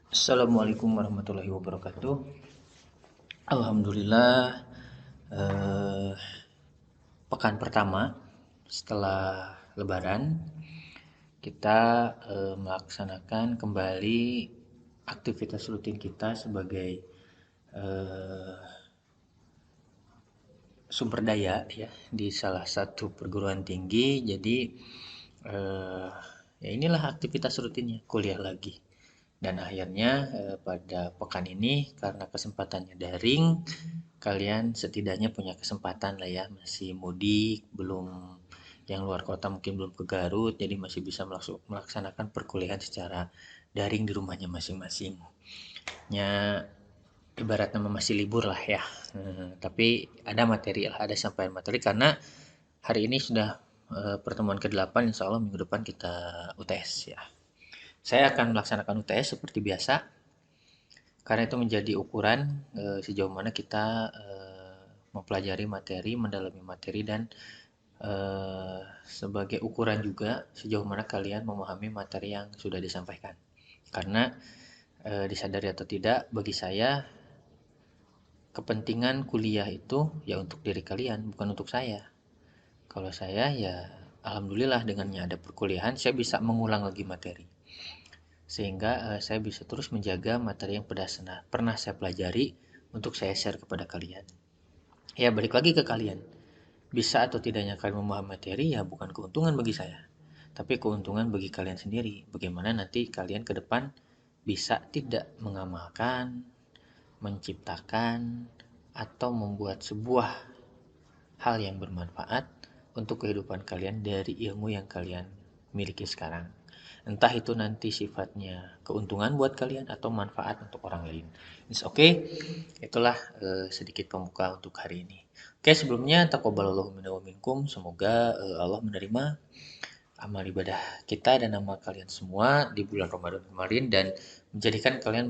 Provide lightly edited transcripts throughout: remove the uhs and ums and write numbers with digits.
Assalamualaikum warahmatullahi wabarakatuh. Alhamdulillah, eh, pekan pertama setelah Lebaran kita melaksanakan kembali aktivitas rutin kita sebagai eh, sumber daya ya di salah satu perguruan tinggi. Jadi eh, ya inilah aktivitas rutinnya, kuliah lagi. Dan akhirnya pada pekan ini karena kesempatannya daring, kalian setidaknya punya kesempatan lah ya, masih mudik, belum yang luar kota mungkin belum ke Garut, jadi masih bisa melaksanakan perkuliahan secara daring di rumahnya masing-masing. Ya, ibaratnya masih libur lah ya. Tapi ada materi lah, ada sampaian materi karena hari ini sudah pertemuan ke-8, insya Allah minggu depan kita UTS ya. Saya akan melaksanakan UTS seperti biasa, karena itu menjadi ukuran sejauh mana kita mempelajari materi, mendalami materi, dan sebagai ukuran juga sejauh mana kalian memahami materi yang sudah disampaikan. Karena disadari atau tidak, bagi saya kepentingan kuliah itu ya untuk diri kalian, bukan untuk saya. Kalau saya ya alhamdulillah dengannya ada perkuliahan, saya bisa mengulang lagi materi. Sehingga saya bisa terus menjaga materi yang pernah saya pelajari untuk saya share kepada kalian. Ya balik lagi ke kalian. Bisa atau tidaknya kalian memahami materi ya bukan keuntungan bagi saya, tapi keuntungan bagi kalian sendiri. Bagaimana nanti kalian ke depan bisa tidak mengamalkan, menciptakan, atau membuat sebuah hal yang bermanfaat untuk kehidupan kalian dari ilmu yang kalian miliki sekarang. Entah itu nanti sifatnya keuntungan buat kalian atau manfaat untuk orang lain. It's okay. Itulah sedikit pembuka untuk hari ini. Oke, sebelumnya taqabbalallahu minna wa minkum. Semoga Allah menerima amal ibadah kita dan amal kalian semua di bulan Ramadan kemarin dan menjadikan kalian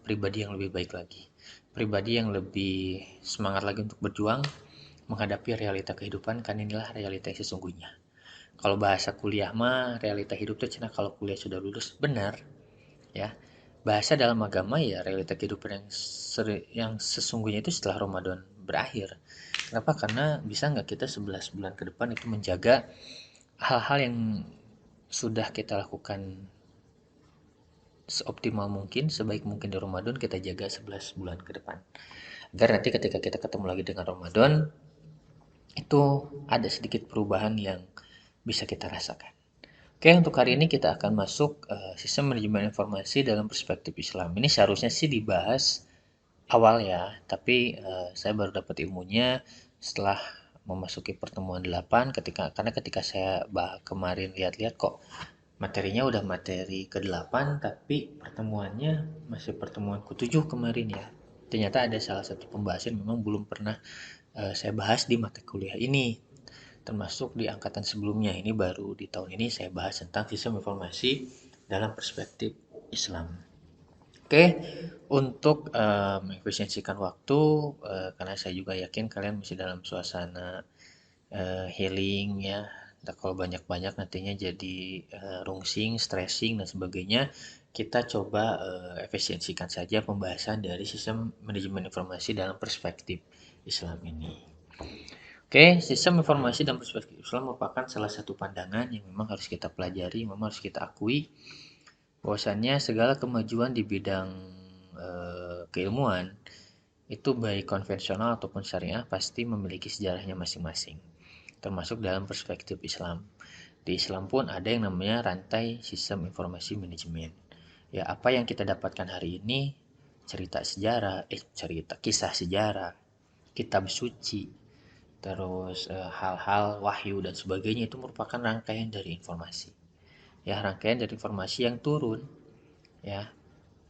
pribadi yang lebih baik lagi. Pribadi yang lebih semangat lagi untuk berjuang menghadapi realita kehidupan, kan inilah realita yang sesungguhnya. Kalau bahasa kuliah mah realita hidup itu cina kalau kuliah sudah lulus, benar ya. Bahasa dalam agama ya realita kehidupan yang sesungguhnya itu setelah Ramadan berakhir. Kenapa? Karena bisa nggak kita 11 bulan ke depan itu menjaga hal-hal yang sudah kita lakukan seoptimal mungkin, sebaik mungkin di Ramadan kita jaga 11 bulan ke depan. Agar nanti ketika kita ketemu lagi dengan Ramadan, itu ada sedikit perubahan yang bisa kita rasakan. Oke, untuk hari ini kita akan masuk sistem manajemen informasi dalam perspektif Islam. Ini seharusnya sih dibahas awal ya, tapi saya baru dapat ilmunya setelah memasuki pertemuan 8 karena ketika saya kemarin lihat-lihat kok materinya udah materi ke-8 tapi pertemuannya masih pertemuan ke-7 kemarin ya. Ternyata ada salah satu pembahasan memang belum pernah saya bahas di mata kuliah ini, termasuk di angkatan sebelumnya. Ini baru di tahun ini saya bahas tentang sistem informasi dalam perspektif Islam. Oke, untuk mengefisiensikan waktu, karena saya juga yakin kalian masih dalam suasana healing ya. Nah, kalau banyak-banyak nantinya jadi rungsing, stressing dan sebagainya. Kita coba efisiensikan saja pembahasan dari sistem manajemen informasi dalam perspektif Islam ini. Oke, sistem informasi dan perspektif Islam merupakan salah satu pandangan yang memang harus kita pelajari, memang harus kita akui bahwasannya segala kemajuan di bidang keilmuan itu baik konvensional ataupun syariah pasti memiliki sejarahnya masing-masing, termasuk dalam perspektif Islam. Di Islam pun ada yang namanya rantai sistem informasi manajemen. Ya, apa yang kita dapatkan hari ini, cerita kisah sejarah, kitab suci, terus hal-hal wahyu dan sebagainya itu merupakan rangkaian dari informasi. Ya, rangkaian dari informasi yang turun ya,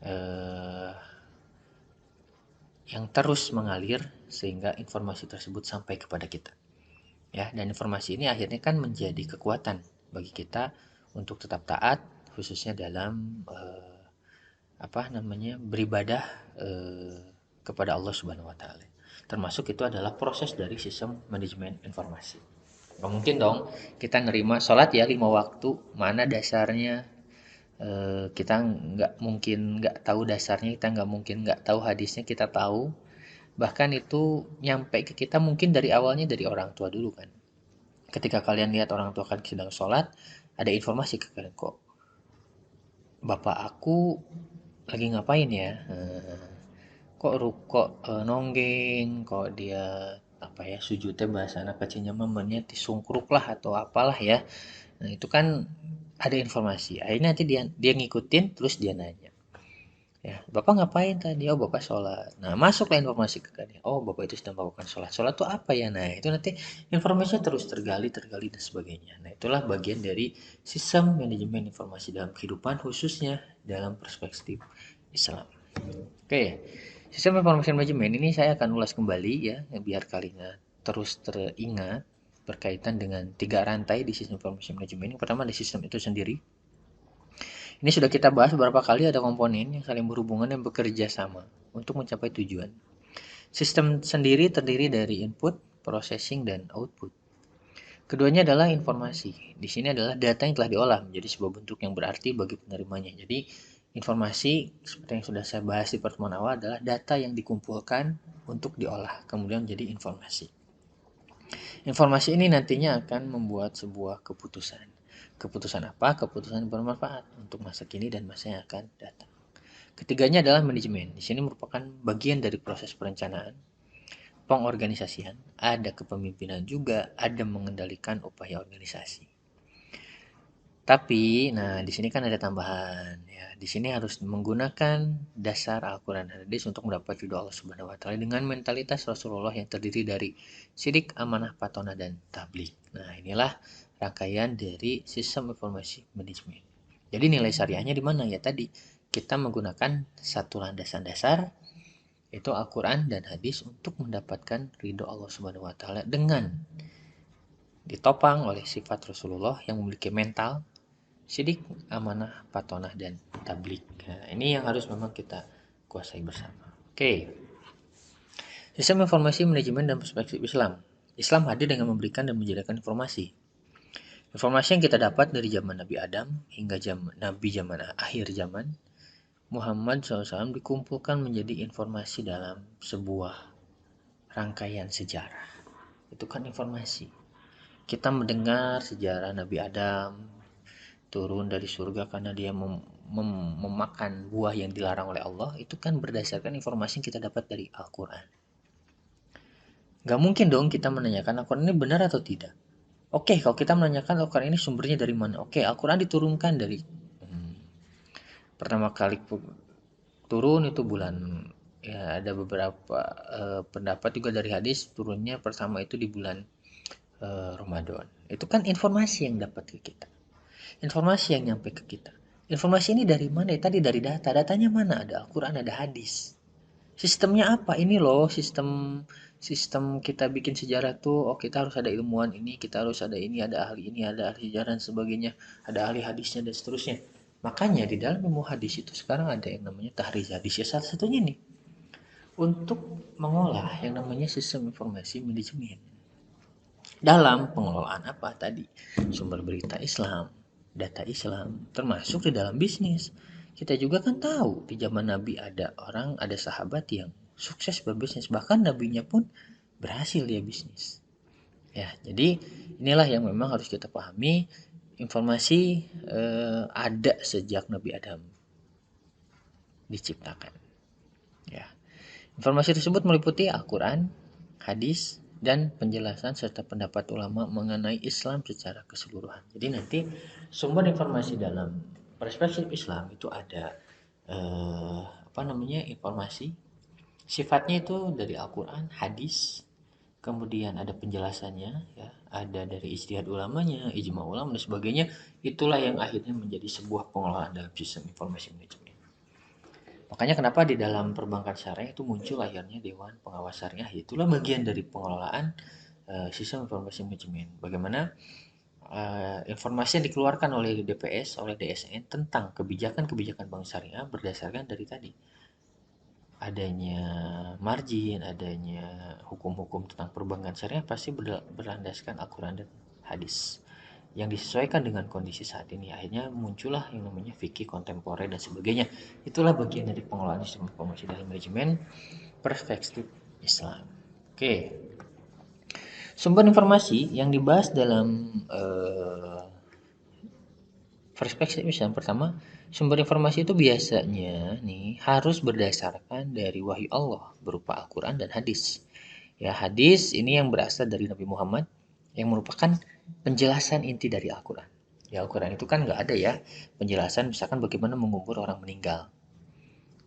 eh, yang terus mengalir sehingga informasi tersebut sampai kepada kita. Ya, dan informasi ini akhirnya kan menjadi kekuatan bagi kita untuk tetap taat, khususnya dalam beribadah eh, kepada Allah Subhanahu wa taala. Termasuk itu adalah proses dari sistem manajemen informasi. Gak mungkin dong kita nerima sholat ya 5 waktu, mana dasarnya, Kita nggak mungkin nggak tahu dasarnya, kita nggak mungkin nggak tahu hadisnya, kita tahu. Bahkan itu nyampe ke kita mungkin dari awalnya dari orang tua dulu kan. Ketika kalian lihat orang tua kalian sedang sholat, ada informasi ke kalian, kok bapak aku lagi ngapain ya? Kok rukuk nonggeng, kok dia apa ya sujudnya bahasa anak kecilnya mamanya tisungkruk lah atau apalah ya. Nah, itu kan ada informasi. Akhirnya nanti dia ngikutin terus dia nanya. Ya, Bapak ngapain tadi? Oh, Bapak sholat. Nah, masuklah informasi ke dia. Oh, Bapak itu sedang melakukan sholat. Sholat itu apa ya? Nah, itu nanti informasinya terus tergali dan sebagainya. Nah, itulah bagian dari sistem manajemen informasi dalam kehidupan, khususnya dalam perspektif Islam. Oke, sistem informasi manajemen ini saya akan ulas kembali ya, biar kalian terus teringat berkaitan dengan tiga rantai di sistem informasi manajemen. Yang pertama ada sistem itu sendiri. Ini sudah kita bahas beberapa kali, ada komponen yang saling berhubungan dan bekerja sama untuk mencapai tujuan. Sistem sendiri terdiri dari input, processing, dan output. Keduanya adalah informasi. Di sini adalah data yang telah diolah menjadi sebuah bentuk yang berarti bagi penerimanya. Jadi, informasi seperti yang sudah saya bahas di pertemuan awal adalah data yang dikumpulkan untuk diolah, kemudian menjadi informasi. Informasi ini nantinya akan membuat sebuah keputusan. Keputusan apa? Keputusan bermanfaat untuk masa kini dan masa yang akan datang. Ketiganya adalah manajemen. Di sini merupakan bagian dari proses perencanaan, pengorganisasian, ada kepemimpinan juga, ada mengendalikan upaya organisasi. Tapi, nah di sini kan ada tambahan ya. Di sini harus menggunakan dasar Al-Quran dan hadis untuk mendapat ridho Allah Subhanahu wa taala dengan mentalitas Rasulullah yang terdiri dari sidik, amanah, patona, dan tabligh. Nah, inilah rangkaian dari sistem informasi manajemen. Jadi nilai syariahnya di mana ya tadi? Kita menggunakan satu landasan dasar itu Al-Quran dan hadis untuk mendapatkan ridho Allah Subhanahu wa taala dengan ditopang oleh sifat Rasulullah yang memiliki mental sidik, amanah, patonah, dan tablik. Nah, ini yang harus memang kita kuasai bersama. Oke, sistem informasi manajemen dan perspektif Islam. Islam hadir dengan memberikan dan menjadikan informasi. Informasi yang kita dapat dari zaman Nabi Adam hingga zaman akhir zaman, Muhammad SAW dikumpulkan menjadi informasi dalam sebuah rangkaian sejarah. Itu kan informasi. Kita mendengar sejarah Nabi Adam, turun dari surga karena dia memakan buah yang dilarang oleh Allah, itu kan berdasarkan informasi yang kita dapat dari Al-Quran. Gak mungkin dong kita menanyakan Al-Quran ini benar atau tidak. Oke, kalau kita menanyakan Al-Quran ini sumbernya dari mana? Oke, Al-Quran diturunkan dari pertama kali turun itu bulan, ya ada beberapa pendapat juga dari hadis turunnya pertama itu di bulan Ramadan. Itu kan informasi yang dapat ke kita. Informasi yang nyampe ke kita. Informasi ini dari mana? Tadi dari data. Datanya mana? Ada Al-Quran, ada hadis. Sistemnya apa? Ini loh sistem sistem kita bikin sejarah tuh. Oh, kita harus ada ilmuwan ini, kita harus ada ini, ada ahli sejarah dan sebagainya, ada ahli hadisnya dan seterusnya. Makanya di dalam ilmu hadis itu sekarang ada yang namanya tahriz hadis. Ya salah satunya nih untuk mengolah yang namanya sistem informasi manajemen. Dalam pengelolaan apa tadi? Sumber berita Islam, data Islam, termasuk di dalam bisnis. Kita juga kan tahu di zaman Nabi ada orang, ada sahabat yang sukses berbisnis, bahkan nabinya pun berhasil dia bisnis. Ya, jadi inilah yang memang harus kita pahami. Informasi ada sejak Nabi Adam diciptakan. Ya, informasi tersebut meliputi Al-Quran, hadis, dan penjelasan serta pendapat ulama mengenai Islam secara keseluruhan. Jadi nanti sumber informasi dalam perspektif Islam itu ada apa namanya informasi sifatnya itu dari Al-Quran, hadis, kemudian ada penjelasannya, ya, ada dari ijtihad ulamanya, ijma ulama dan sebagainya. Itulah yang akhirnya menjadi sebuah pengelolaan dalam sistem informasi manajemen. Makanya kenapa di dalam perbankan syariah itu muncul akhirnya Dewan Pengawas Syariah, itulah bagian dari pengelolaan sistem informasi manajemen. Bagaimana informasi yang dikeluarkan oleh DPS, oleh DSN tentang kebijakan-kebijakan bank syariah berdasarkan dari tadi adanya margin, adanya hukum-hukum tentang perbankan syariah pasti berlandaskan Al-Quran dan hadis. yang disesuaikan dengan kondisi saat ini. Akhirnya muncullah yang namanya fikih kontemporer dan sebagainya. Itulah bagian dari pengelolaan sistem informasi dalam manajemen perspektif Islam. Oke, sumber informasi yang dibahas dalam perspektif Islam pertama, sumber informasi itu biasanya nih harus berdasarkan dari wahyu Allah berupa Al-Quran dan hadis. Ya, hadis ini yang berasal dari Nabi Muhammad yang merupakan penjelasan inti dari Al-Quran. Ya, Al-Quran itu kan nggak ada ya penjelasan misalkan bagaimana mengubur orang meninggal.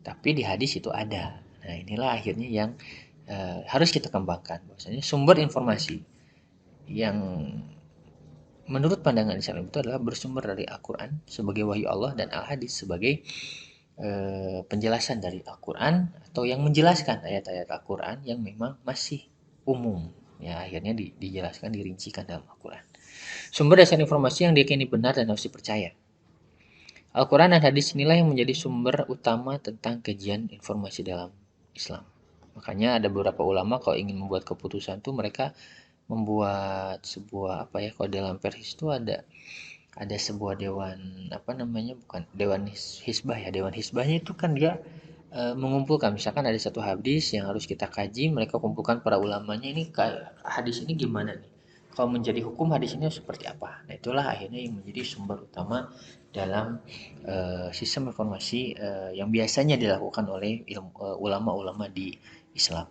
Tapi di hadis itu ada. Nah, inilah akhirnya yang harus kita kembangkan. Bahwasanya sumber informasi yang menurut pandangan Islam itu adalah bersumber dari Al-Quran sebagai wahyu Allah dan Al-Hadis sebagai penjelasan dari Al-Quran atau yang menjelaskan ayat-ayat Al-Quran yang memang masih umum. Ya, akhirnya dijelaskan, dirincikan dalam Al-Quran. Sumber dasar informasi yang diyakini benar dan harus dipercaya. Al-Quran dan hadis inilah yang menjadi sumber utama tentang kajian informasi dalam Islam. Makanya ada beberapa ulama kalau ingin membuat keputusan tuh mereka membuat sebuah apa ya, kalau dalam persis itu ada sebuah dewan apa namanya, bukan dewan hisbah ya, dewan hisbahnya itu kan dia mengumpulkan misalkan ada satu hadis yang harus kita kaji, mereka kumpulkan para ulamanya, ini hadis ini gimana nih, kalau menjadi hukum hadis ini seperti apa. Nah, itulah akhirnya yang menjadi sumber utama dalam sistem informasi yang biasanya dilakukan oleh ulama-ulama di Islam.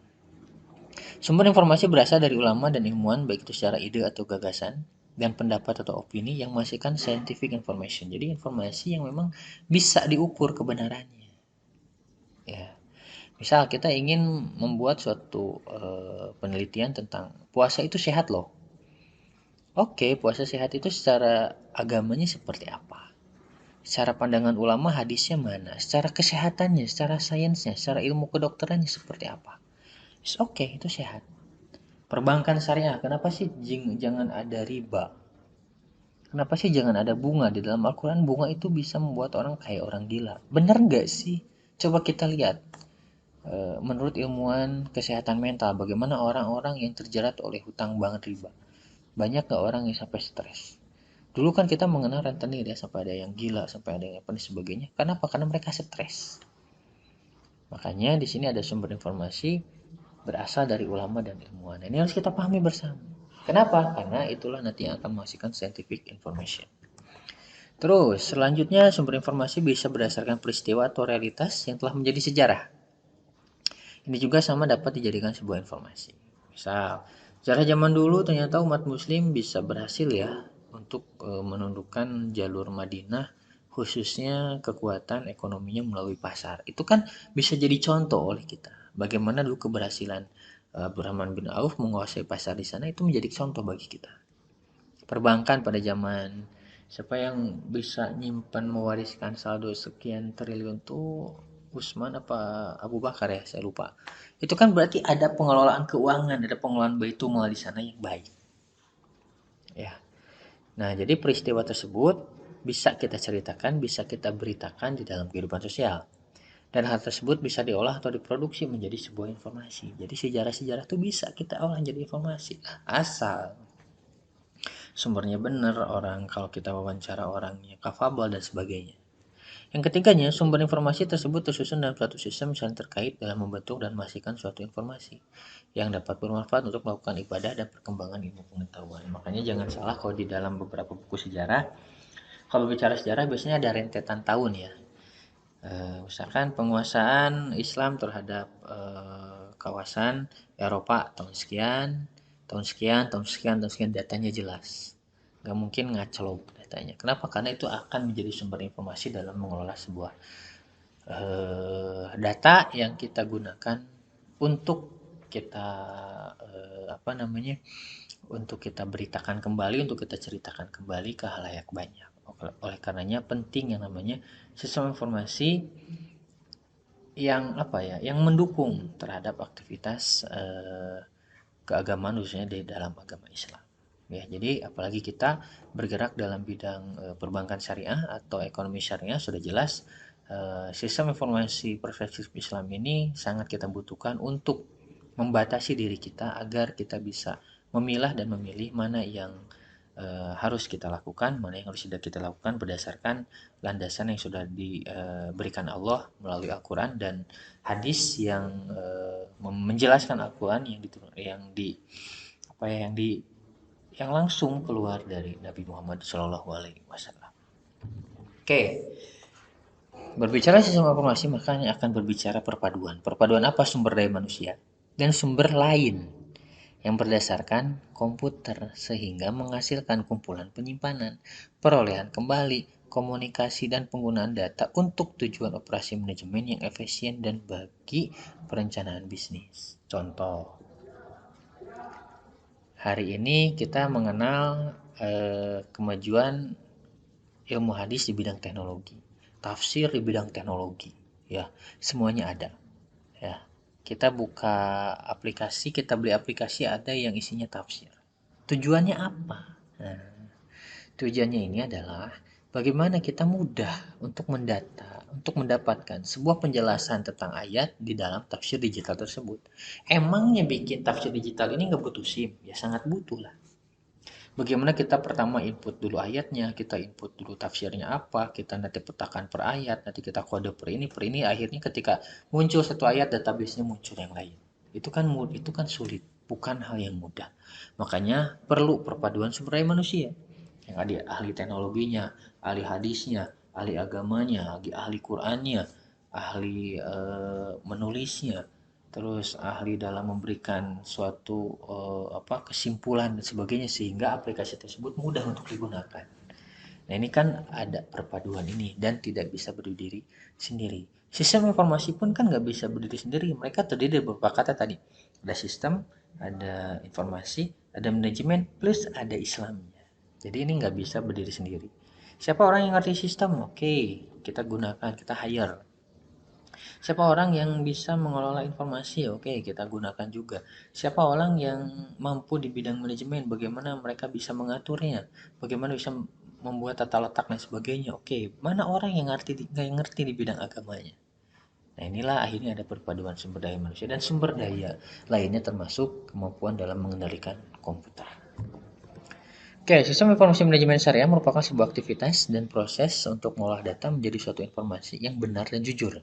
Sumber informasi berasal dari ulama dan ilmuwan, baik itu secara ide atau gagasan, dan pendapat atau opini yang menghasilkan scientific information. Jadi informasi yang memang bisa diukur kebenarannya. Ya, misal kita ingin membuat suatu penelitian tentang puasa itu sehat loh. Oke, puasa sehat itu secara agamanya seperti apa? Secara pandangan ulama hadisnya mana? Secara kesehatannya, secara sainsnya, secara ilmu kedokterannya seperti apa? Oke, itu sehat. Perbankan syariah, kenapa sih jangan ada riba? Kenapa sih jangan ada bunga? Di dalam Al-Quran bunga itu bisa membuat orang kayak orang gila. Bener nggak sih? Coba kita lihat. Menurut ilmuwan kesehatan mental, bagaimana orang-orang yang terjerat oleh hutang bank riba? Banyak nggak orang yang sampai stres? Dulu kan kita mengenal rentenir ya, sampai ada yang gila, sampai ada yang apa dan sebagainya. Kenapa? Karena mereka stres. Makanya di sini ada sumber informasi berasal dari ulama dan ilmuwan. Ini harus kita pahami bersama. Kenapa? Karena itulah nanti yang akan menghasilkan scientific information. Terus, selanjutnya sumber informasi bisa berdasarkan peristiwa atau realitas yang telah menjadi sejarah. Ini juga sama dapat dijadikan sebuah informasi. Misal, sejarah zaman dulu ternyata umat muslim bisa berhasil ya untuk menundukkan jalur Madinah, khususnya kekuatan ekonominya melalui pasar. Itu kan bisa jadi contoh oleh kita. Bagaimana dulu keberhasilan Abdurrahman bin Auf menguasai pasar di sana, itu menjadi contoh bagi kita. Perbankan pada zaman siapa yang bisa nyimpan mewariskan saldo sekian triliun tuh, Usman apa Abu Bakar ya, saya lupa. Itu kan berarti ada pengelolaan keuangan, ada pengelolaan Baitul di sana yang baik. Ya. Nah, jadi peristiwa tersebut bisa kita ceritakan, bisa kita beritakan di dalam kehidupan sosial. Dan hal tersebut bisa diolah atau diproduksi menjadi sebuah informasi. Jadi sejarah-sejarah itu bisa kita olah jadi informasi. Asal sumbernya benar, orang kalau kita wawancara orangnya kafabel dan sebagainya. Yang ketiganya, sumber informasi tersebut tersusun dalam suatu sistem yang terkait dalam membentuk dan menghasilkan suatu informasi yang dapat bermanfaat untuk melakukan ibadah dan perkembangan ilmu pengetahuan. Makanya jangan salah kalau di dalam beberapa buku sejarah, kalau bicara sejarah biasanya ada rentetan tahun ya. Misalkan penguasaan Islam terhadap kawasan Eropa tahun sekian, tahun sekian, tahun sekian, tahun sekian, datanya jelas. Nggak mungkin ngaclok datanya. Kenapa? Karena itu akan menjadi sumber informasi dalam mengelola sebuah data yang kita gunakan untuk kita apa namanya, untuk kita beritakan kembali, untuk kita ceritakan kembali ke halayak banyak. Oleh karenanya penting yang namanya sistem informasi yang apa ya, yang mendukung terhadap aktivitas keagamaan khususnya di dalam agama Islam. Ya, jadi apalagi kita bergerak dalam bidang perbankan syariah atau ekonomi syariah, sudah jelas sistem informasi perspektif Islam ini sangat kita butuhkan untuk membatasi diri kita agar kita bisa memilah dan memilih mana yang harus kita lakukan, mana yang harus tidak kita lakukan berdasarkan landasan yang sudah diberikan Allah melalui Al-Quran dan hadis yang menjelaskan Al-Quran yang langsung keluar dari Nabi Muhammad Shallallahu Alaihi Wasallam. Oke, berbicara sistem informasi makanya akan berbicara perpaduan. Perpaduan apa? Sumber daya manusia dan sumber lain yang berdasarkan komputer sehingga menghasilkan kumpulan penyimpanan, perolehan kembali, komunikasi dan penggunaan data untuk tujuan operasi manajemen yang efisien dan bagi perencanaan bisnis. Contoh, hari ini kita mengenal kemajuan ilmu hadis di bidang teknologi, tafsir di bidang teknologi, ya semuanya ada. Ya, kita buka aplikasi, kita beli aplikasi ada yang isinya tafsir. Tujuannya apa? Nah, tujuannya ini adalah bagaimana kita mudah untuk mendata, untuk mendapatkan sebuah penjelasan tentang ayat di dalam tafsir digital tersebut. Emangnya bikin tafsir digital ini nggak butuh SIM? Ya sangat butuh lah. Bagaimana kita pertama input dulu ayatnya, kita input dulu tafsirnya apa, kita nanti petakan per ayat, nanti kita kode per ini, akhirnya ketika muncul satu ayat database-nya muncul yang lain. Itu kan sulit, bukan hal yang mudah. Makanya perlu perpaduan sumber daya manusia. Yang ada ahli teknologinya, ahli hadisnya, ahli agamanya, ahli Qur'annya, ahli menulisnya, terus ahli dalam memberikan suatu kesimpulan dan sebagainya sehingga aplikasi tersebut mudah untuk digunakan. Nah, ini kan ada perpaduan ini dan tidak bisa berdiri sendiri. Sistem informasi pun kan nggak bisa berdiri sendiri. Mereka terdiri dari beberapa kata tadi. Ada sistem, ada informasi, ada manajemen, plus ada Islamnya. Jadi ini nggak bisa berdiri sendiri. Siapa orang yang ngerti sistem? Oke, kita gunakan, kita hire. Siapa orang yang bisa mengelola informasi? Oke, kita gunakan juga. Siapa orang yang mampu di bidang manajemen? Bagaimana mereka bisa mengaturnya? Bagaimana bisa membuat tata letak dan sebagainya? Oke, mana orang yang ngerti di bidang agamanya? Nah, inilah akhirnya ada perpaduan sumber daya manusia dan sumber daya lainnya termasuk kemampuan dalam mengendalikan komputer. Oke, sistem informasi manajemen syariah merupakan sebuah aktivitas dan proses untuk mengolah data menjadi suatu informasi yang benar dan jujur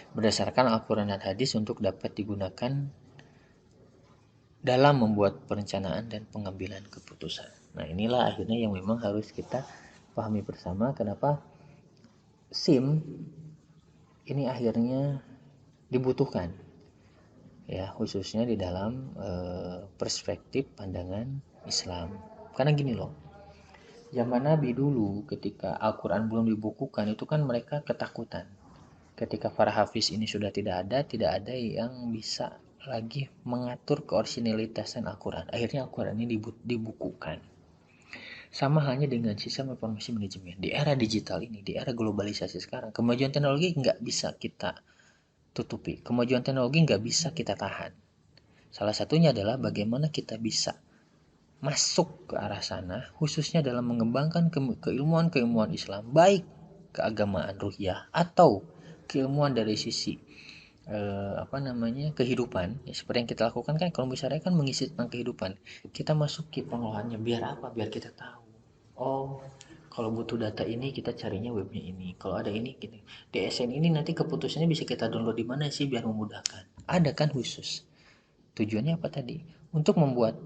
berdasarkan Al-Quran dan hadis untuk dapat digunakan dalam membuat perencanaan dan pengambilan keputusan. Nah, inilah akhirnya yang memang harus kita pahami bersama kenapa SIM ini akhirnya dibutuhkan, ya khususnya di dalam perspektif pandangan Islam. Karena gini loh, zaman Nabi dulu ketika Al-Quran belum dibukukan itu kan mereka ketakutan. Ketika para hafiz ini sudah tidak ada yang bisa lagi mengatur keorisinalitasan Al-Quran. Akhirnya Al-Quran ini dibukukan. Sama halnya dengan sistem informasi manajemen. Di era digital ini, di era globalisasi sekarang, kemajuan teknologi nggak bisa kita tutupi. Kemajuan teknologi nggak bisa kita tahan. Salah satunya adalah bagaimana kita bisa masuk ke arah sana, khususnya dalam mengembangkan keilmuan-keilmuan Islam, baik keagamaan ruhiyah atau keilmuan dari sisi kehidupan, ya seperti yang kita lakukan kan kalau misalnya kan mengisi tentang kehidupan, kita masuki pengolahannya biar apa, biar kita tahu, oh kalau butuh data ini kita carinya webnya ini, kalau ada ini gini, DSN ini nanti keputusannya bisa kita download di mana sih biar memudahkan, ada kan khusus. Tujuannya apa tadi? Untuk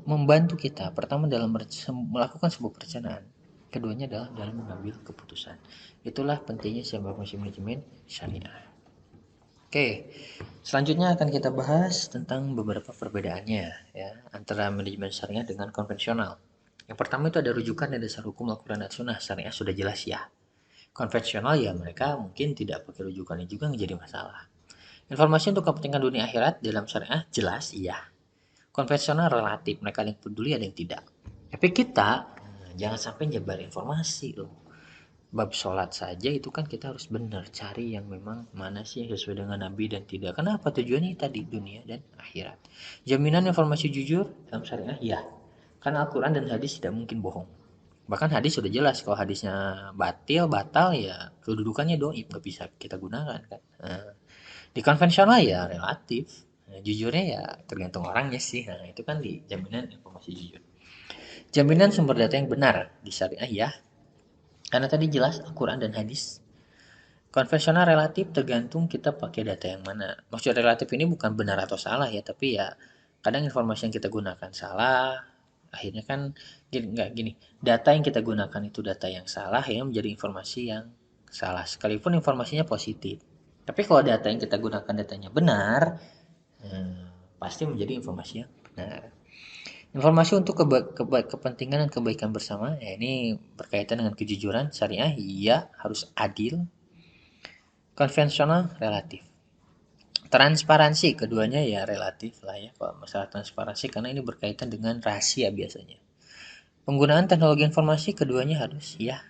membantu kita pertama dalam melakukan sebuah perencanaan, keduanya adalah dalam mengambil keputusan. Itulah pentingnya sistem informasi manajemen syariah. Oke, selanjutnya akan kita bahas tentang beberapa perbedaannya ya antara manajemen syariah dengan konvensional. Yang pertama itu ada rujukan dan dasar hukum Al-Quran dan Sunnah. Syariah sudah jelas ya. Konvensional ya mereka mungkin tidak pakai rujukannya juga menjadi masalah. Informasi untuk kepentingan dunia akhirat dalam syariah jelas iya. Konvensional relatif, mereka ada yang peduli ada yang tidak. Tapi kita jangan sampai nyebar informasi loh. Bab sholat saja itu kan kita harus benar cari yang memang mana sih yang sesuai dengan Nabi dan tidak. Kenapa? Tujuannya tadi dunia dan akhirat. Jaminan informasi jujur dalam syariah ya. Karena Al-Quran dan hadis tidak mungkin bohong. Bahkan hadis sudah jelas kalau hadisnya batal ya kedudukannya doib nggak bisa kita gunakan kan. Nah, di konvensional ya relatif. Nah, jujurnya ya tergantung orangnya sih. Nah, itu kan di jaminan informasi jujur. Jaminan sumber data yang benar di syariah ya, karena tadi jelas Al-Quran dan hadis. Konvensional relatif tergantung kita pakai data yang mana. Maksud relatif ini bukan benar atau salah ya, tapi ya kadang informasi yang kita gunakan salah. Akhirnya kan nggak gini, data yang kita gunakan itu data yang salah ya menjadi informasi yang salah. Sekalipun informasinya positif. Tapi kalau data yang kita gunakan datanya benar, pasti menjadi informasi yang benar. Informasi untuk kepentingan dan kebaikan bersama, ya ini berkaitan dengan kejujuran syariah, iya harus adil, konvensional relatif. Transparansi keduanya ya relatif lah ya kalau masalah transparansi karena ini berkaitan dengan rahasia biasanya. Penggunaan teknologi informasi keduanya harus ya.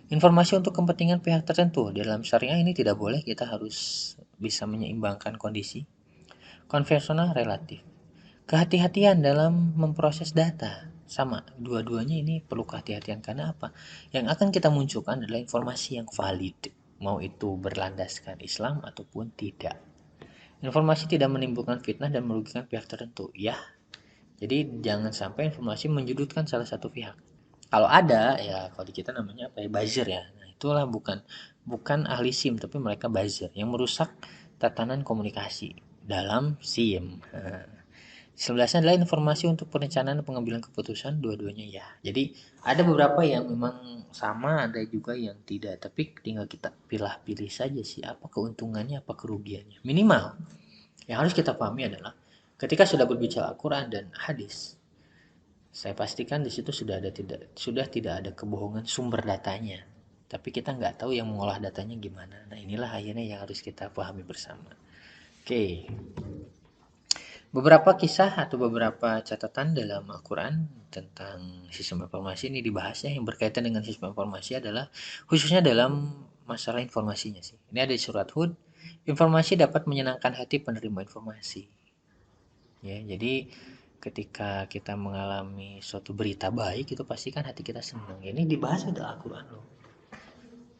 Informasi untuk kepentingan pihak tertentu di dalam syariah ini tidak boleh, kita harus bisa menyeimbangkan kondisi. Konvensional relatif. Kehati-hatian dalam memproses data. Sama, dua-duanya ini perlu kehati-hatian karena apa? Yang akan kita munculkan adalah informasi yang valid, mau itu berlandaskan Islam ataupun tidak. Informasi tidak menimbulkan fitnah dan merugikan pihak tertentu, ya. Jadi jangan sampai informasi menjudutkan salah satu pihak. Kalau ada, ya kalau di kita namanya apa ya, buzzer ya. Nah, itulah bukan ahli SIM tapi mereka buzzer yang merusak tatanan komunikasi dalam SIM. Nah, sebelasnya adalah informasi untuk perencanaan dan pengambilan keputusan, dua-duanya ya. Jadi ada beberapa yang memang sama, ada juga yang tidak. Tapi tinggal kita pilih-pilih saja sih apa keuntungannya, apa kerugiannya. Minimal yang harus kita pahami adalah ketika sudah berbicara Al-Quran dan hadis, saya pastikan di situ sudah tidak ada kebohongan sumber datanya. Tapi kita nggak tahu yang mengolah datanya gimana. Nah inilah akhirnya yang harus kita pahami bersama. Oke. Beberapa kisah atau beberapa catatan dalam Al-Quran tentang sistem informasi ini dibahasnya yang berkaitan dengan sistem informasi adalah khususnya dalam masalah informasinya sih. Ini ada di surat Hud, informasi dapat menyenangkan hati penerima informasi. Ya, jadi ketika kita mengalami suatu berita baik itu pasti kan hati kita senang. Ini dibahas di Al-Quran loh.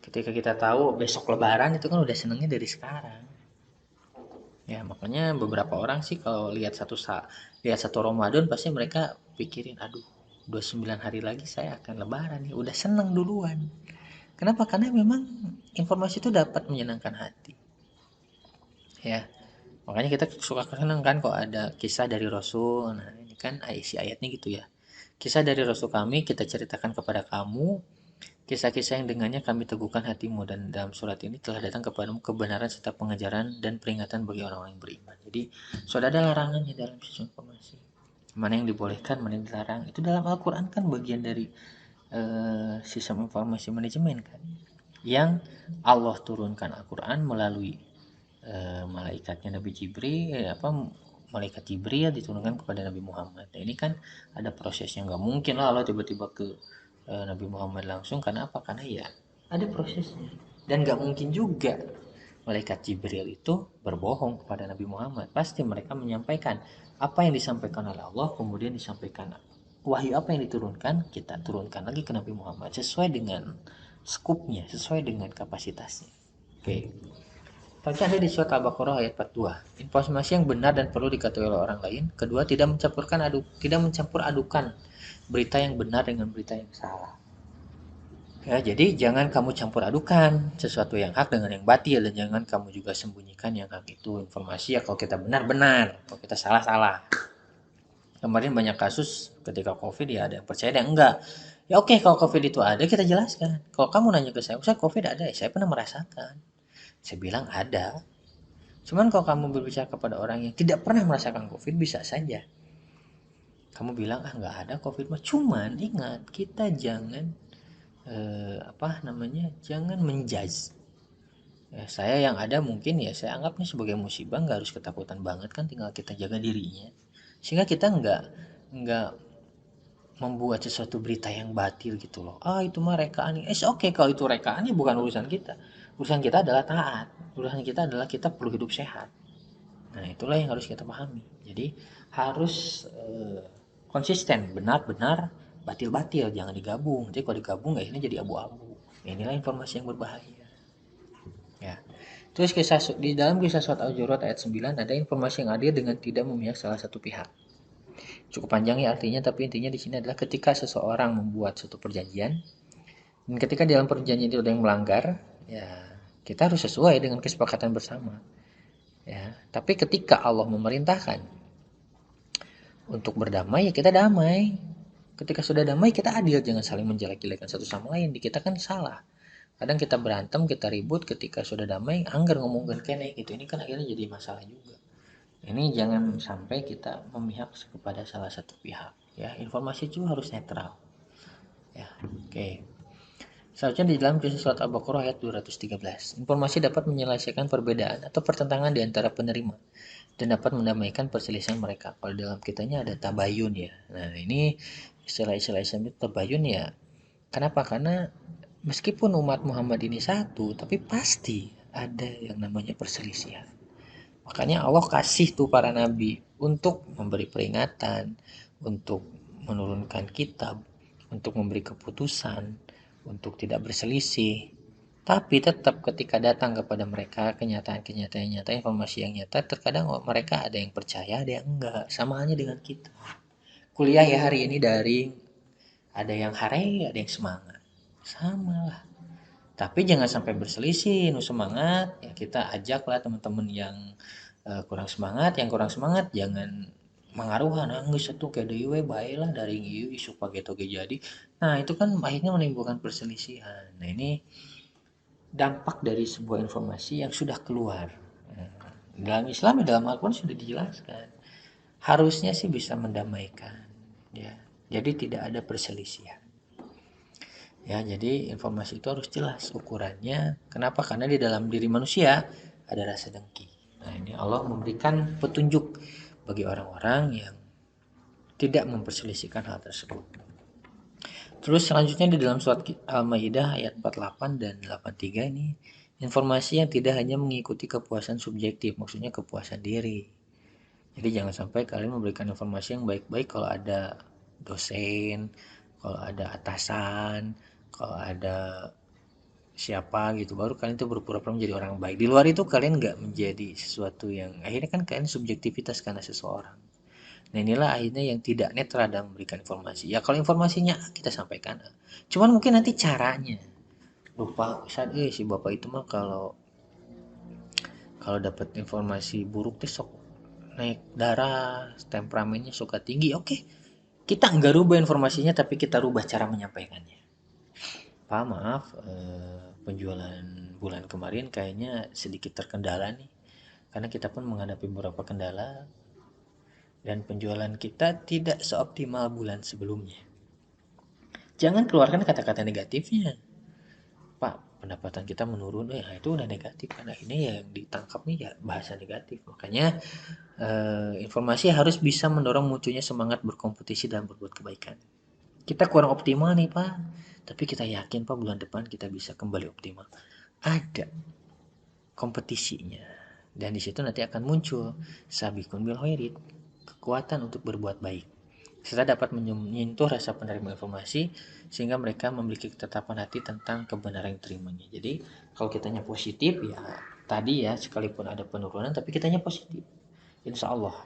Ketika kita tahu besok Lebaran itu kan udah senangnya dari sekarang. Ya, makanya beberapa orang sih kalau lihat satu Ramadan pasti mereka pikirin, aduh, 29 hari lagi saya akan lebaran nih, udah seneng duluan. Kenapa? Karena memang informasi itu dapat menyenangkan hati. Ya, makanya kita suka seneng kan kok ada kisah dari Rasul. Nah, ini kan isi ayatnya gitu ya. Kisah dari Rasul kami kita ceritakan kepada kamu, kisah-kisah yang dengannya kami teguhkan hatimu, dan dalam surat ini telah datang kepadamu kebenaran serta pengajaran dan peringatan bagi orang-orang yang beriman. Jadi sudah ada larangannya dalam sistem informasi. Mana yang dibolehkan, mana yang dilarang. Itu dalam Al-Quran kan bagian dari sistem informasi manajemen kan. Yang Allah turunkan Al-Quran melalui malaikatnya Nabi Jibril, malaikat Jibril diturunkan kepada Nabi Muhammad. Nah, ini kan ada prosesnya, nggak mungkin lah Allah tiba-tiba ke Nabi Muhammad langsung. Karena apa? Karena ya ada prosesnya, dan nggak mungkin juga malaikat Jibril itu berbohong kepada Nabi Muhammad. Pasti mereka menyampaikan apa yang disampaikan oleh Allah, kemudian disampaikan wahyu apa yang diturunkan, kita turunkan lagi ke Nabi Muhammad sesuai dengan skupnya, sesuai dengan kapasitasnya. Oke. Contoh ada di surat Al-Baqarah ayat 42. Informasi yang benar dan perlu diketahui oleh orang lain. Kedua, tidak mencampur adukan berita yang benar dengan berita yang salah. Ya, jadi jangan kamu campur adukan sesuatu yang hak dengan yang batil, dan jangan kamu juga sembunyikan yang hak itu. Informasi ya kalau kita benar-benar, kalau kita salah-salah. Kemarin banyak kasus ketika COVID ya ada yang percaya ada yang enggak. Ya oke, kalau COVID itu ada kita jelaskan. Kalau kamu nanya ke saya, "Ustaz, COVID ada ya?" Saya pernah merasakan. Saya bilang ada. Cuman kalau kamu berbicara kepada orang yang tidak pernah merasakan COVID, bisa saja kamu bilang nggak ada COVID mah. Cuman ingat, kita jangan jangan menjudge. Ya, saya yang ada mungkin ya saya anggapnya sebagai musibah, nggak harus ketakutan banget kan, tinggal kita jaga dirinya sehingga kita nggak membuat sesuatu berita yang batil gitu loh. Itu mah rekaan. Oke, kalau itu rekaan ya bukan urusan kita. Urusan kita adalah taat. Urusan kita adalah kita perlu hidup sehat. Nah, itulah yang harus kita pahami. Jadi harus konsisten, benar-benar, batil-batil, jangan digabung. Jadi kalau digabung ini jadi abu-abu. Inilah informasi yang berbahaya. Ya. Terus di dalam kisah surat Al-Jurat ayat 9 ada informasi yang adil dengan tidak memihak salah satu pihak. cukup panjang ya artinya, tapi intinya di sini adalah ketika seseorang membuat suatu perjanjian, dan ketika dalam perjanjian itu ada yang melanggar, ya kita harus sesuai dengan kesepakatan bersama. Ya, tapi ketika Allah memerintahkan untuk berdamai, ya kita damai. Ketika sudah damai, kita adil, jangan saling menjelek-jelekan satu sama lain. Di kita kan salah. Kadang kita berantem, kita ribut, ketika sudah damai, anggar ngomongin kene gitu. Ini kan akhirnya jadi masalah juga. Ini jangan sampai kita memihak kepada salah satu pihak. Ya, informasi itu harus netral. Ya, oke. Seharusnya di dalam kisah surat Al-Baqarah ayat 213, informasi dapat menyelesaikan perbedaan atau pertentangan di antara penerima dan dapat mendamaikan perselisihan mereka. Kalau dalam kitanya ada tabayun ya. Nah, ini istilah-istilah Islam itu tabayun ya. Kenapa? Karena meskipun umat Muhammad ini satu, tapi pasti ada yang namanya perselisihan. Makanya Allah kasih tuh para nabi untuk memberi peringatan, untuk menurunkan kitab, untuk memberi keputusan, untuk tidak berselisih. Tapi tetap ketika datang kepada mereka kenyataan-kenyataan nyata, informasi yang nyata, terkadang mereka ada yang percaya, ada yang enggak. Sama halnya dengan kita. Kuliah ya hari ini daring, ada yang hari, ada yang semangat. Sama lah. Tapi jangan sampai berselisih, nu semangat, ya kita ajaklah teman-teman yang kurang semangat, yang kurang semangat jangan mengaruhan nangis satu kayak deui baiklah dari ieu isu page toge jadi. Nah, itu kan akhirnya menimbulkan perselisihan. Nah, ini dampak dari sebuah informasi yang sudah keluar. Nah, dalam Islam, dalam Al-Quran sudah dijelaskan. Harusnya sih bisa mendamaikan, ya. Jadi tidak ada perselisihan. Ya, jadi informasi itu harus jelas ukurannya. Kenapa? Karena di dalam diri manusia ada rasa dengki. Nah, ini Allah memberikan petunjuk bagi orang-orang yang tidak memperselisihkan hal tersebut. Terus selanjutnya di dalam surat Al-Maidah ayat 48 dan 83 ini informasi yang tidak hanya mengikuti kepuasan subjektif, maksudnya kepuasan diri. Jadi jangan sampai kalian memberikan informasi yang baik-baik kalau ada dosen, kalau ada atasan, kalau ada siapa gitu, baru kalian itu berpura-pura menjadi orang baik. Di luar itu kalian nggak menjadi sesuatu yang akhirnya kan kalian subjektivitas karena seseorang. Nah, inilah akhirnya yang tidak netral dalam memberikan informasi. Ya kalau informasinya kita sampaikan, cuman mungkin nanti caranya lupa saat si bapak itu mah kalau kalau dapat informasi buruk tuh sok naik darah, temperamennya suka tinggi. Oke, kita nggak rubah informasinya, tapi kita rubah cara menyampaikannya. Pak, maaf, penjualan bulan kemarin kayaknya sedikit terkendala nih. Karena kita pun menghadapi beberapa kendala dan penjualan kita tidak seoptimal bulan sebelumnya. Jangan keluarkan kata-kata negatifnya. Pak, pendapatan kita menurun, itu udah negatif. Karena ini yang ditangkap nih ya bahasa negatif. Makanya informasi harus bisa mendorong munculnya semangat berkompetisi dan berbuat kebaikan. Kita kurang optimal nih Pak, tapi kita yakin Pak bulan depan kita bisa kembali optimal. Ada kompetisinya. Dan di situ nanti akan muncul sabikun bil khairit, kekuatan untuk berbuat baik. Serta dapat menyentuh rasa penerima informasi sehingga mereka memiliki ketetapan hati tentang kebenaran yang terimanya. Jadi kalau kitanya positif ya tadi ya sekalipun ada penurunan tapi kitanya positif. Insya Allah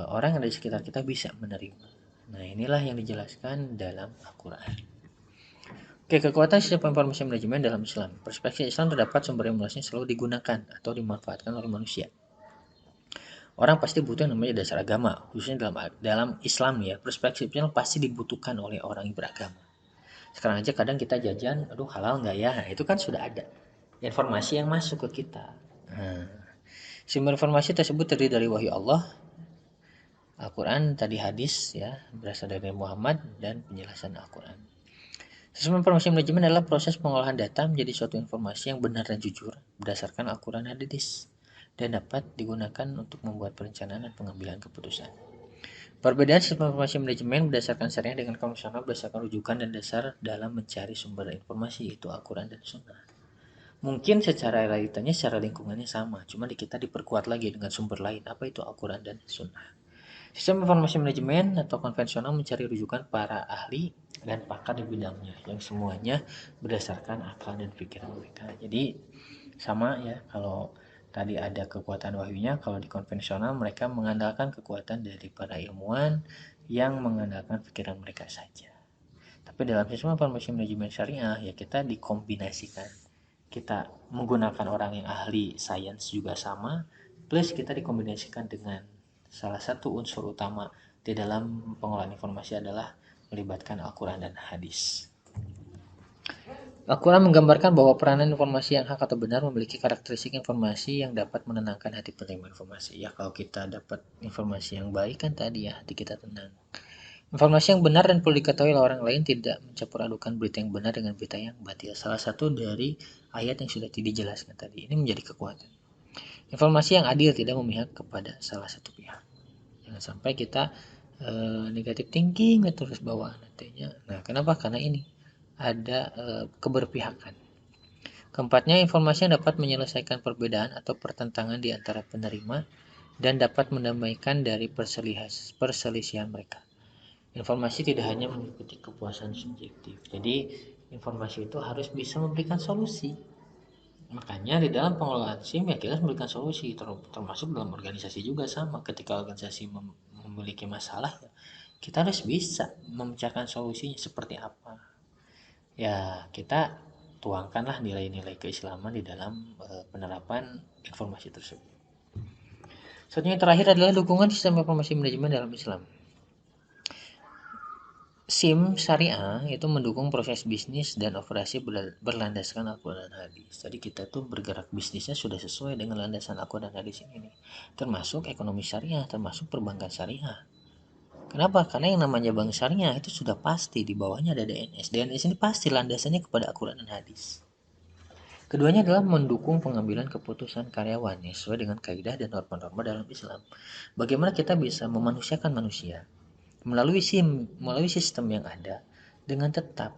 orang yang ada di sekitar kita bisa menerima. Nah inilah yang dijelaskan dalam Al-Quran. Oke, kekuatan sistem informasi manajemen dalam Islam. Perspektif Islam terdapat sumber informasi selalu digunakan atau dimanfaatkan oleh manusia. Orang pasti butuh yang namanya dasar agama, khususnya dalam Islam ya. Perspektifnya pasti dibutuhkan oleh orang yang beragama. Sekarang aja kadang kita jajan, aduh halal nggak ya? Nah, itu kan sudah ada informasi yang masuk ke kita. Nah, sumber informasi tersebut terdiri dari wahyu Allah, Al-Quran, tadi hadis ya, berasal dari Muhammad dan penjelasan Al-Quran. Sistem informasi manajemen adalah proses pengolahan data menjadi suatu informasi yang benar dan jujur berdasarkan Al-Quran dan hadis dan dapat digunakan untuk membuat perencanaan dan pengambilan keputusan. Perbedaan sistem informasi manajemen berdasarkan syariah dengan konvensional berdasarkan rujukan dan dasar dalam mencari sumber informasi yaitu Al-Quran dan Sunnah. Mungkin secara realitanya, secara lingkungannya sama, cuma di kita diperkuat lagi dengan sumber lain, apa itu Al-Quran dan Sunnah. Sistem informasi manajemen atau konvensional mencari rujukan para ahli dan pakar di bidangnya yang semuanya berdasarkan akal dan pikiran mereka. Jadi sama ya, kalau tadi ada kekuatan wahyunya. Kalau di konvensional mereka mengandalkan kekuatan dari para ilmuwan yang mengandalkan pikiran mereka saja. Tapi dalam sistem informasi manajemen syariah ya kita dikombinasikan. Kita menggunakan orang yang ahli sains juga sama, plus kita dikombinasikan dengan salah satu unsur utama di dalam pengolahan informasi adalah melibatkan Al-Quran dan hadis. Al-Quran menggambarkan bahwa peranan informasi yang hak atau benar memiliki karakteristik informasi yang dapat menenangkan hati penerima informasi. Ya kalau kita dapat informasi yang baik kan tadi ya hati kita tenang. Informasi yang benar dan perlu diketahui oleh orang lain, tidak mencampur adukan berita yang benar dengan berita yang batil. Salah satu dari ayat yang sudah dijelaskan tadi. Ini menjadi kekuatan. Informasi yang adil tidak memihak kepada salah satu pihak. Jangan sampai kita negatif thinking terus bawaan nantinya. Nah, kenapa? Karena ini ada keberpihakan. Keempatnya, informasi yang dapat menyelesaikan perbedaan atau pertentangan di antara penerima dan dapat mendamaikan dari perselisihan mereka. Informasi tidak hanya mengikuti kepuasan subjektif. Jadi, informasi itu harus bisa memberikan solusi. Makanya di dalam pengelolaan SIM ya kita harus memberikan solusi, termasuk dalam organisasi juga sama. Ketika organisasi memiliki masalah, ya, kita harus bisa memecahkan solusinya seperti apa. Ya, kita tuangkanlah nilai-nilai keislaman di dalam penerapan informasi tersebut. Selanjutnya yang terakhir adalah dukungan sistem informasi manajemen dalam Islam. SIM syariah itu mendukung proses bisnis dan operasi berlandaskan Al-Quran dan hadis. Jadi kita tuh bergerak bisnisnya sudah sesuai dengan landasan Al-Quran dan hadis ini. Termasuk ekonomi syariah, termasuk perbankan syariah. Kenapa? Karena yang namanya bank syariah itu sudah pasti di bawahnya ada DNS. DNS ini pasti landasannya kepada Al-Quran dan hadis. Keduanya adalah mendukung pengambilan keputusan karyawan sesuai dengan kaidah dan norma-norma dalam Islam. Bagaimana kita bisa memanusiakan manusia melalui sistem yang ada dengan tetap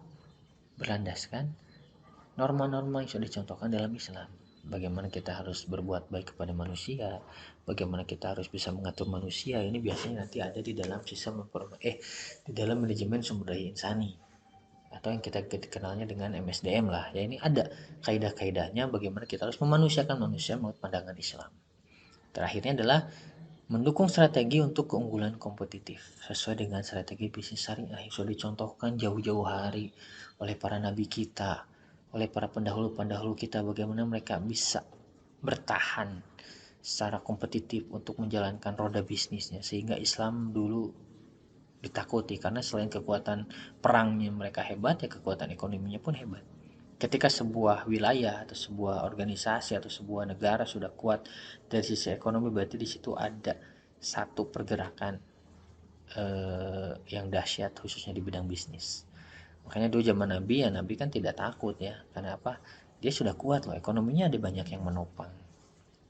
berlandaskan norma-norma yang sudah dicontohkan dalam Islam. Bagaimana kita harus berbuat baik kepada manusia, bagaimana kita harus bisa mengatur manusia. Ini biasanya nanti ada di dalam sistem di dalam manajemen sumber daya insani atau yang kita kenalnya dengan MSDM lah. Ya ini ada kaidah-kaidahnya bagaimana kita harus memanusiakan manusia menurut pandangan Islam. Terakhirnya adalah mendukung strategi untuk keunggulan kompetitif sesuai dengan strategi bisnis syariah yang sudah dicontohkan jauh-jauh hari oleh para nabi kita, oleh para pendahulu-pendahulu kita, bagaimana mereka bisa bertahan secara kompetitif untuk menjalankan roda bisnisnya sehingga Islam dulu ditakuti karena selain kekuatan perangnya mereka hebat ya kekuatan ekonominya pun hebat. Ketika sebuah wilayah atau sebuah organisasi atau sebuah negara sudah kuat dari sisi ekonomi, berarti di situ ada satu pergerakan yang dahsyat khususnya di bidang bisnis. Makanya dulu zaman Nabi ya Nabi kan tidak takut ya. Karena apa? Dia sudah kuat loh, ekonominya ada banyak yang menopang.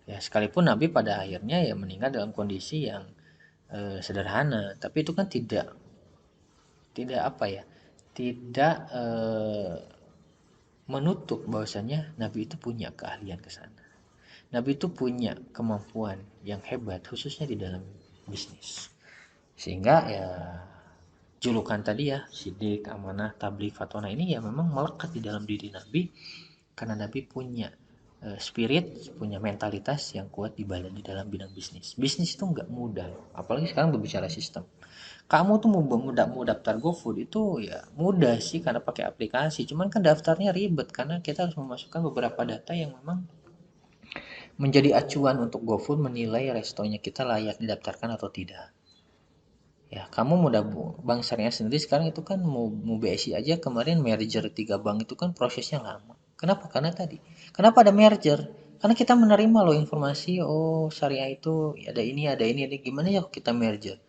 Ya sekalipun Nabi pada akhirnya ya meninggal dalam kondisi yang sederhana, tapi itu kan tidak apa ya? Tidak menutup bahwasanya Nabi itu punya keahlian ke sana. Nabi itu punya kemampuan yang hebat khususnya di dalam bisnis. Sehingga ya julukan tadi ya sidik, amanah, tabligh, fatwa ini ya memang melekat di dalam diri Nabi karena Nabi punya spirit, punya mentalitas yang kuat di dalam bidang bisnis. Bisnis itu nggak mudah, apalagi sekarang berbicara sistem. Kamu tuh mau daftar GoFood itu ya mudah sih karena pakai aplikasi, cuman kan daftarnya ribet karena kita harus memasukkan beberapa data yang memang menjadi acuan untuk GoFood menilai restonya kita layak didaftarkan atau tidak. Ya, kamu mau bank syariah sendiri sekarang itu kan mau BSI aja kemarin merger 3 bank itu kan prosesnya lama. Kenapa? Karena tadi. Kenapa ada merger? Karena kita menerima loh informasi, oh syariah itu ada ini, gimana ya kita merger?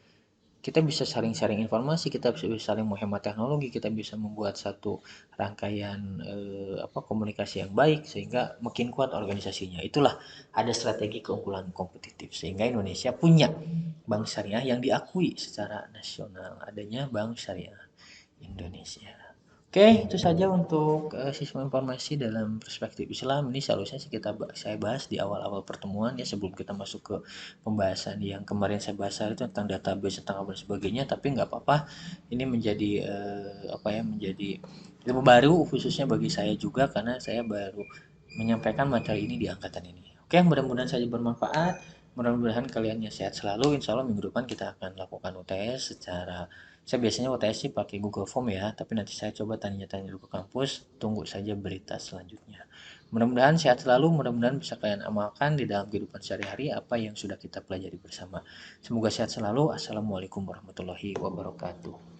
Kita bisa saling-saling informasi, kita bisa saling menghemat teknologi, kita bisa membuat satu rangkaian komunikasi yang baik sehingga makin kuat organisasinya. Itulah ada strategi keunggulan kompetitif sehingga Indonesia punya bank syariah yang diakui secara nasional adanya bank syariah Indonesia. Oke, itu saja untuk sistem informasi dalam perspektif Islam. Ini seharusnya saya bahas di awal-awal pertemuan ya sebelum kita masuk ke pembahasan yang kemarin saya bahas itu tentang database tentang apa dan sebagainya. Tapi nggak apa-apa, ini menjadi menjadi ilmu baru khususnya bagi saya juga karena saya baru menyampaikan materi ini di angkatan ini. Oke, mudah-mudahan saja bermanfaat. Mudah-mudahan kaliannya sehat selalu. Insya Allah minggu depan kita akan lakukan UTS secara, saya biasanya UTS sih pakai Google Form ya, tapi nanti saya coba tanya-tanya dulu ke kampus. Tunggu saja berita selanjutnya. Mudah-mudahan sehat selalu, mudah-mudahan bisa kalian amalkan di dalam kehidupan sehari-hari apa yang sudah kita pelajari bersama. Semoga sehat selalu. Assalamualaikum warahmatullahi wabarakatuh.